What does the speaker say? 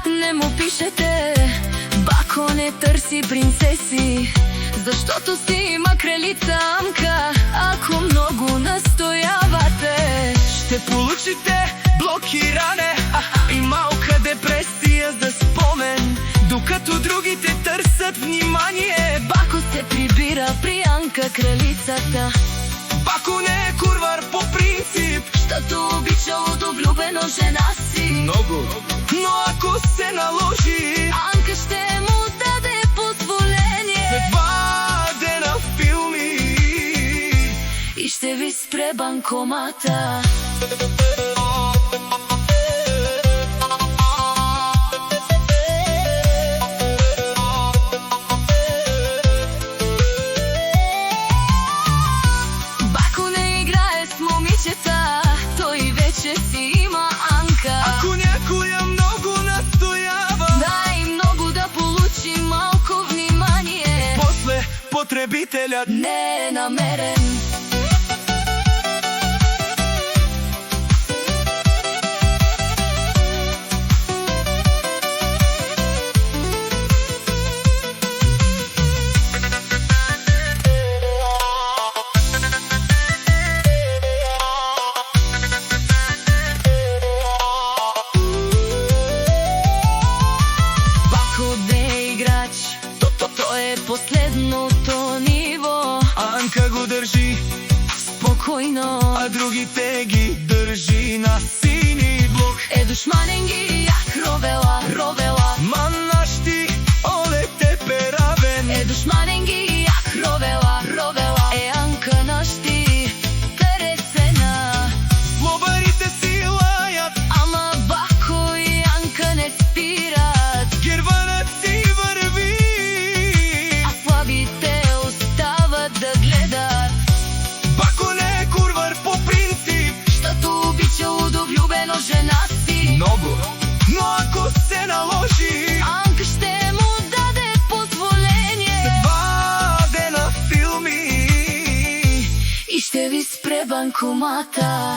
Не му пишете, бако не търси принцеси, защото си има кралица Анка. Ако много настоявате, ще получите блокиране и малка депресия за спомен, докато другите търсят внимание. бако се прибира при Анка кралицата. Бако не е курвар по принцип, щото обича удовлюбено жена си много. Но ако се наложи, Анка ще му даде позволение. след 2 дена филми и ще ви спре банкомата. Бако не играе с момичета, той вече си има Анка. ако някоя много настоява, най-много да получи малко внимание, после потребителят не е намерен. Той е последното ниво, Анка го държи спокойно, а другите ги държи на сини блок. е душманен ги як ровела, ровела. Манащи, оле те перавен, Е душманен ги як ровела, ровела. Е Анка нащи перецена, лобарите си лаят, ама бако и Анка не спират. герванът си върви, а слабите остават да гледат. бако не е курвар по принцип, щото обича удовлюбено жена си много. Но ако се наложи, Анка ще му даде позволение. след 2 дена филми и ще ви спре банкомата.